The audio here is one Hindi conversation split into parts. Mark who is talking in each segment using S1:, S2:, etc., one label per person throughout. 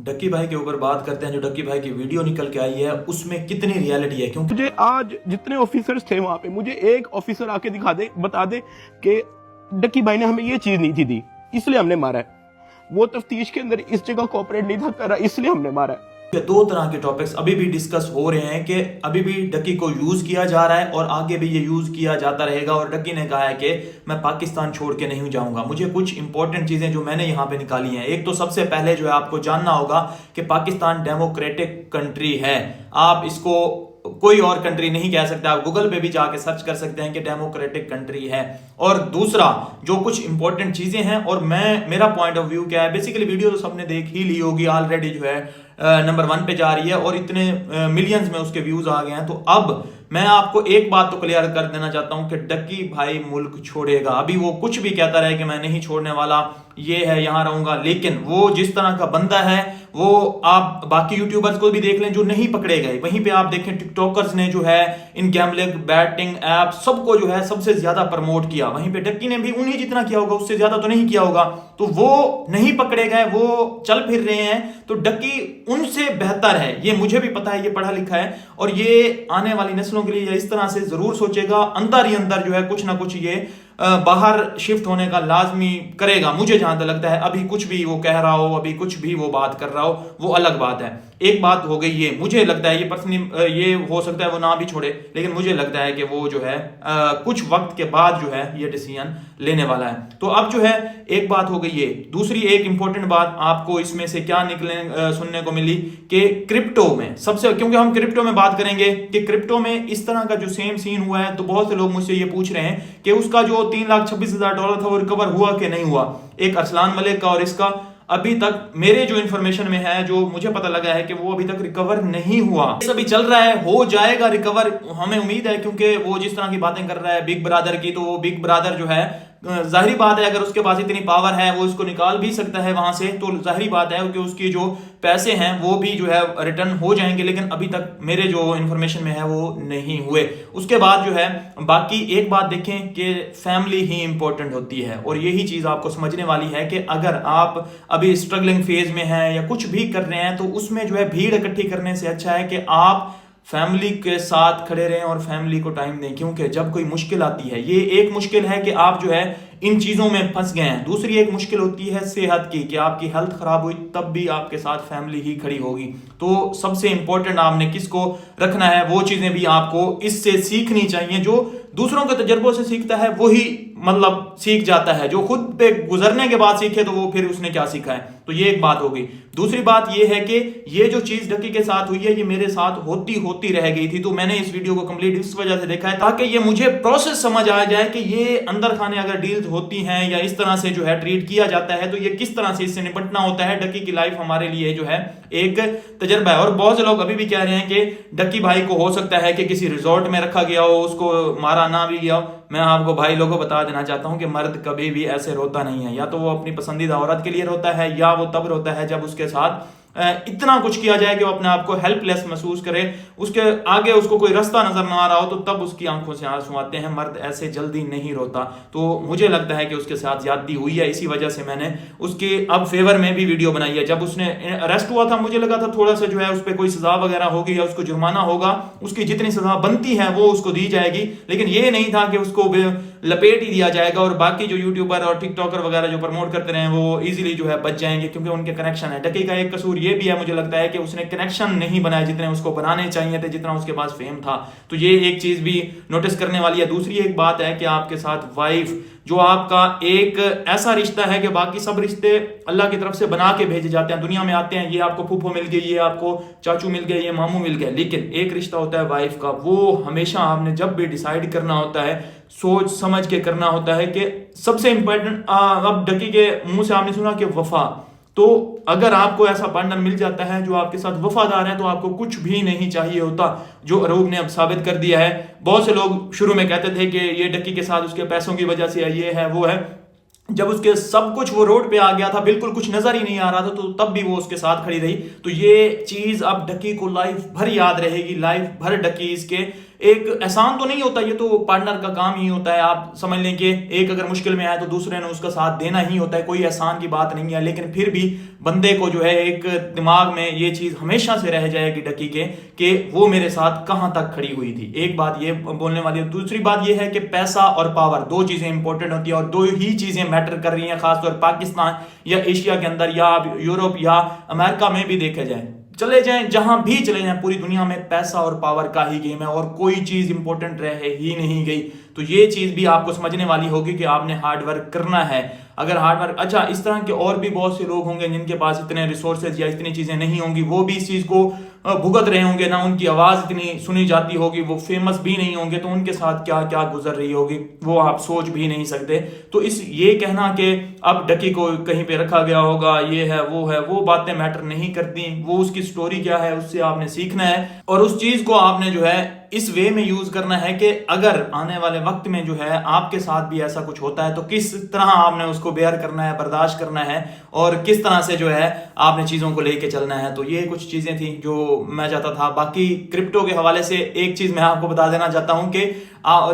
S1: डक्की भाई के ऊपर बात करते हैं। जो डक्की भाई की वीडियो निकल के आई है उसमें कितनी रियलिटी है, क्योंकि
S2: मुझे आज जितने ऑफिसर्स थे वहां पे, मुझे एक ऑफिसर आके दिखा दे, बता दे कि डक्की भाई ने हमें ये चीज नहीं थी दी, इसलिए हमने मारा है। वो तफ्तीश के अंदर इस जगह कोऑपरेट नहीं था करा, इसलिए हमने मारा है।
S1: दो तरह के टॉपिक्स अभी भी डिस्कस हो रहे हैं कि अभी भी डक्की को यूज किया जा रहा है और आगे भी ये यूज किया जाता रहेगा। और डक्की ने कहा है कि मैं पाकिस्तान छोड़ के नहीं जाऊंगा। मुझे कुछ इंपॉर्टेंट चीजें जो मैंने यहाँ पे निकाली हैं, एक तो सबसे पहले जो है आपको जानना होगा कि पाकिस्तान डेमोक्रेटिक कंट्री है। आप इसको कोई और कंट्री नहीं कह सकते, आप गूगल पे भी जाके सर्च कर सकते हैं कि डेमोक्रेटिक कंट्री है। और दूसरा जो कुछ इंपॉर्टेंट चीजें हैं, और मेरा पॉइंट ऑफ व्यू क्या है, बेसिकली वीडियो तो सबने देख ही ली होगी, ऑलरेडी जो है नंबर 1 पे जा रही है और इतने मिलियंस में उसके व्यूज आ गए हैं। तो अब मैं आपको एक बात तो क्लियर कर देना चाहता हूं कि डक्की भाई मुल्क छोड़ेगा। अभी वो कुछ भी कहता रहे कि मैं नहीं छोड़ने वाला, ये है यहां रहूंगा, लेकिन वो जिस तरह का बंदा है वो आप बाकी यूट्यूबर्स को भी देख लें जो नहीं पकड़े गए, वहीं पे आप देखें टिकटॉकर्स ने जो है इन गैम्बलिंग बैटिंग ऐप सबको जो है सबसे ज्यादा प्रमोट किया, वहीं पे डक्की ने भी उन्हीं जितना किया होगा, उससे ज्यादा तो नहीं किया होगा। तो वो नहीं पकड़े गए, वो चल फिर रहे हैं, तो डक्की उनसे बेहतर है, ये मुझे भी पता है, ये पढ़ा लिखा है और ये आने वाली नस्लों के लिए इस तरह से जरूर सोचेगा। अंदर ही अंदर जो है कुछ ना कुछ ये बाहर शिफ्ट होने का लाजमी करेगा, मुझे जहां तक लगता है। अभी कुछ भी वो कह रहा हो, अभी कुछ भी वो बात कर रहा हो, वो अलग बात है। एक बात हो गई ये, मुझे लगता है ये पर्सनली, ये हो सकता है वो ना भी छोड़े, लेकिन मुझे लगता है कि वो जो है कुछ वक्त के बाद जो है ये डिसीजन लेने वाला है। तो अब जो है एक बात हो गई ये। दूसरी एक इंपॉर्टेंट बात आपको इसमें से क्या सुनने को मिली कि क्रिप्टो में सबसे, क्योंकि हम क्रिप्टो में बात करेंगे कि क्रिप्टो में इस तरह का जो सेम सीन हुआ है, तो बहुत से लोग मुझसे ये पूछ रहे हैं कि उसका जो $3,26,000 था वो रिकवर हुआ कि नहीं हुआ, एक अरसलान मलिक का और इसका। अभी तक मेरे जो इंफॉर्मेशन में है, जो मुझे पता लगा है कि वो अभी तक रिकवर नहीं हुआ। अभी चल रहा है, हो जाएगा रिकवर, हमें उम्मीद है, क्योंकि वो जिस तरह की बातें कर रहा है बिग ब्रदर की, तो वो बिग ब्रदर जो है जाहिर बात है अगर उसके पास इतनी पावर है वो इसको निकाल भी सकता है वहां से, तो जाहिर बात है कि उसकी जो पैसे हैं वो भी जो है रिटर्न हो जाएंगे, लेकिन अभी तक मेरे जो इंफॉर्मेशन में है वो नहीं हुए। उसके बाद जो है बाकी एक बात देखें कि फैमिली ही इंपॉर्टेंट होती है, और यही चीज आपको समझने वाली है कि अगर आप अभी स्ट्रगलिंग फेज में हैं या कुछ भी कर रहे हैं, तो उसमें जो है भीड़ इकट्ठी करने से अच्छा है कि आप फैमिली के साथ खड़े रहें और फैमिली को टाइम दें। क्योंकि जब कोई मुश्किल आती है, ये एक मुश्किल है कि आप जो है इन चीजों में फंस गए हैं, दूसरी एक मुश्किल होती है सेहत की, कि आपकी हेल्थ खराब हुई तब भी आपके साथ फैमिली ही खड़ी होगी। तो सबसे इंपॉर्टेंट आपने किसको रखना है, वो चीजें भी आपको इससे सीखनी चाहिए। जो दूसरों के तजर्बों से सीखता है वही मतलब सीख जाता है, जो खुद पे गुजरने के बाद सीखे तो वो फिर उसने क्या सीखा है। तो ये एक बात हो गई। दूसरी बात ये है कि ये जो चीज डक्की के साथ हुई है ये मेरे साथ होती होती रह गई थी, तो मैंने इस वीडियो को कंप्लीट इस वजह से देखा है ताकि ये मुझे प्रोसेस समझ आ जाए कि ये अंदर खाने अगर डील्स होती हैं या इस तरह से जो है ट्रीट किया जाता है, तो ये किस तरह से इससे निपटना होता है। डक्की की लाइफ हमारे लिए जो है एक तजर्बा है। और बहुत से लोग अभी भी कह रहे हैं कि डक्की भाई को हो सकता है कि किसी रिजॉर्ट में रखा गया हो, उसको मारा ना भी गया हो। मैं आपको भाई लोगों को बता देना चाहता हूं कि मर्द कभी भी ऐसे रोता नहीं है, या तो वो अपनी पसंदीदा औरत के लिए रोता है, या वो तब रोता है जब उसके साथ इतना कुछ किया जाए कि वो अपने आप को हेल्पलेस महसूस करे, उसके आगे उसको कोई रास्ता नजर ना आ रहा हो, तो तब उसकी आंखों से आंसू आते हैं। मर्द ऐसे जल्दी नहीं रोता। तो मुझे लगता है कि उसके साथ ज्यादती हुई है, इसी वजह से मैंने उसके अब फेवर में भी वीडियो बनाई है। जब उसने अरेस्ट हुआ था मुझे लगा था थोड़ा सा जो है उस पर कोई सजा वगैरह होगी या उसको जुर्माना होगा, उसकी जितनी सजा बनती है वो उसको दी जाएगी, लेकिन ये नहीं था कि उसको लपेट ही दिया जाएगा और बाकी जो यूट्यूबर और टिकटॉकर वगैरह जो प्रमोट करते रहे वो इजीली जो है बच जाएंगे, क्योंकि उनके कनेक्शन है। डक्की का एक कसूर ये भी है, मुझे लगता है कि उसने कनेक्शन नहीं बनाए जितने उसको बनाने चाहिए थे, जितना उसके पास फेम था। तो ये एक चीज भी नोटिस करने वाली है। दूसरी एक बात है कि आपके साथ वाइफ, जो आपका एक ऐसा रिश्ता है कि बाकी सब रिश्ते अल्लाह की तरफ से बना के भेजे जाते हैं, दुनिया में आते हैं, ये आपको फूफो मिल गई, ये आपको चाचू मिल गए, ये मामू मिल गए, लेकिन एक रिश्ता होता है वाइफ का। वो हमेशा आपने जब भी डिसाइड करना होता है सोच समझ के करना होता है कि सबसे इंपॉर्टेंट, अब डक्की के मुंह से आपने सुना कि वफा, तो अगर आपको ऐसा पार्टनर मिल जाता है जो आपके साथ वफादार है तो आपको कुछ भी नहीं चाहिए होता, जो अरूब ने अब साबित कर दिया है। बहुत से लोग शुरू में कहते थे कि ये डक्की के साथ उसके पैसों की वजह से ये है वो है, जब उसके सब कुछ वो रोड पे आ गया था, बिल्कुल कुछ नजर ही नहीं आ रहा था, तो तब भी वो उसके साथ खड़ी रही। तो ये चीज अब डक्की को लाइफ भर याद रहेगी, लाइफ भर डक्की इसके एक एहसान तो नहीं होता, ये तो पार्टनर का काम ही होता है। आप समझ लें कि एक अगर मुश्किल में आए तो दूसरे ने उसका साथ देना ही होता है, कोई एहसान की बात नहीं है। लेकिन फिर भी बंदे को जो है एक दिमाग में ये चीज हमेशा से रह जाएगी डकी के कि वो मेरे साथ कहां तक खड़ी हुई थी। एक बात ये बोलने वाली है। दूसरी बात ये है कि पैसा और पावर दो चीजें इंपॉर्टेंट होती है और दो ही चीजें मैटर कर रही हैं, खासतौर पाकिस्तान या एशिया के अंदर या यूरोप या अमेरिका में भी देखे जाए, चले जाएं, जहां भी चले जाएं, पूरी दुनिया में पैसा और पावर का ही गेम है और कोई चीज इंपॉर्टेंट रह ही नहीं गई। तो ये चीज भी आपको समझने वाली होगी कि आपने हार्ड वर्क करना है। अगर हार्ड वर्क, अच्छा इस तरह के और भी बहुत से लोग होंगे जिनके पास इतने रिसोर्सेज या इतनी चीजें नहीं होंगी, वो भी इस चीज को भुगत रहे होंगे, ना उनकी आवाज इतनी सुनी जाती होगी, वो फेमस भी नहीं होंगे, तो उनके साथ क्या क्या गुजर रही होगी वो आप सोच भी नहीं सकते। तो इस ये कहना कि अब डकी को कहीं पे रखा गया होगा, ये है, वो बातें मैटर नहीं करती। वो उसकी स्टोरी क्या है उससे आपने सीखना है और उस चीज को आपने जो है इस वे में यूज करना है कि अगर आने वाले वक्त में जो है आपके साथ भी ऐसा कुछ होता है तो किस तरह आपने उसको बेयर करना है, बर्दाश्त करना है और किस तरह से जो है आपने चीजों को लेके चलना है। तो ये कुछ चीजें थी जो मैं चाहता था। बाकी क्रिप्टो के हवाले से एक चीज मैं आपको बता देना चाहता हूं कि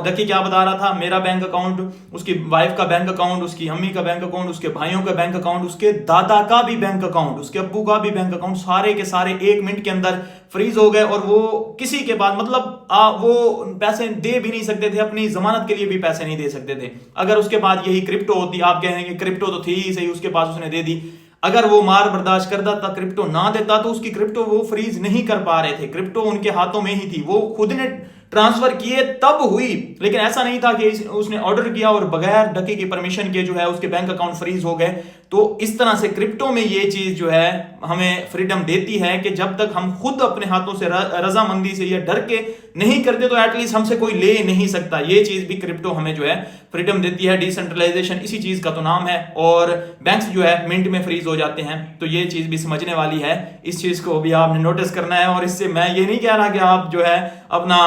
S1: डकी क्या बता रहा था, मेरा बैंक अकाउंट, उसकी वाइफ का बैंक अकाउंट, उसकी अम्मी का बैंक अकाउंट, उसके भाइयों का बैंक अकाउंट, उसके दादा का भी बैंक अकाउंट, उसके अब्बू का भी बैंक अकाउंट, सारे के सारे 1 मिनट के अंदर फ्रीज हो गए और वो किसी के पास मतलब वो पैसे दे भी नहीं सकते थे, अपनी जमानत के लिए भी पैसे नहीं दे सकते थे। अगर उसके बाद यही क्रिप्टो होती, आप कहेंगे क्रिप्टो तो थी ही सही, उसके पास उसने दे दी, अगर वो मार बर्दाश्त करता था, क्रिप्टो ना देता तो उसकी क्रिप्टो वो फ्रीज नहीं कर पा रहे थे। क्रिप्टो उनके हाथों में ही थी, वो खुद ने ट्रांसफर किए तब हुई। लेकिन ऐसा नहीं था कि उसने ऑर्डर किया और बगैर डकी की परमिशन के जो है उसके बैंक अकाउंट फ्रीज हो गए। तो इस तरह से क्रिप्टो में ये चीज जो है हमें फ्रीडम देती है कि जब तक हम खुद अपने हाथों से रजामंदी से या डर के नहीं करते तो एटलीस्ट हमसे कोई ले नहीं सकता। ये चीज भी क्रिप्टो हमें जो है फ्रीडम देती है। डिसेंट्रलाइजेशन इसी चीज का तो नाम है और बैंक्स जो है मिनट में फ्रीज हो जाते हैं। तो ये चीज भी समझने वाली है, इस चीज को भी आपने नोटिस करना है। और इससे मैं ये नहीं कह रहा कि आप जो है अपना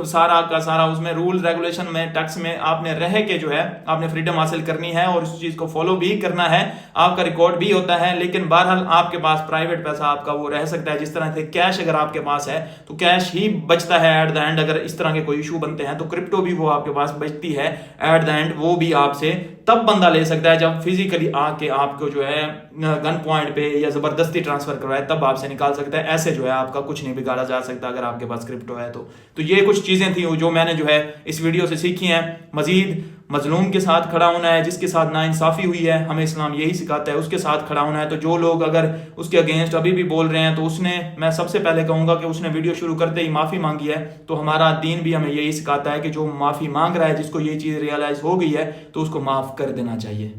S1: सारा का सारा उसमें रूल रेगुलेशन में टैक्स में आपने रह के जो है आपने फ्रीडम हासिल करनी है और उस चीज को फॉलो भी करना है, आपका रिकॉर्ड भी होता है। लेकिन बहरहाल आपके पास प्राइवेट पैसा आपका वो रह सकता है, जिस तरह से कैश अगर आपके पास है तो कैश ही बचता है एट द एंड। अगर इस तरह के कोई इशू बनते हैं तो क्रिप्टो भी वो आपके पास बचती है एट द एंड। वो भी आपसे तब बंदा ले सकता है जब फिजिकली आके आपको जो है गन पॉइंट पे या जबरदस्ती ट्रांसफर करवाए, तब आपसे निकाल सकता है। ऐसे जो है आपका कुछ नहीं बिगाड़ा जा सकता अगर आपके पास क्रिप्टो है तो ये कुछ चीजें थी जो मैंने जो है इस वीडियो से सीखी हैं। मजीद मजलूम के साथ खड़ा होना है, जिसके साथ नाइंसाफी हुई है, हमें इस्लाम यही सिखाता है, उसके साथ खड़ा होना है। तो जो लोग अगर उसके अगेंस्ट अभी भी बोल रहे हैं तो उसने, मैं सबसे पहले कहूंगा कि उसने वीडियो शुरू करते ही माफी मांगी है। तो हमारा दीन भी हमें यही सिखाता है कि जो माफी मांग रहा है, जिसको ये चीज रियलाइज हो गई है, तो उसको माफ कर देना चाहिए।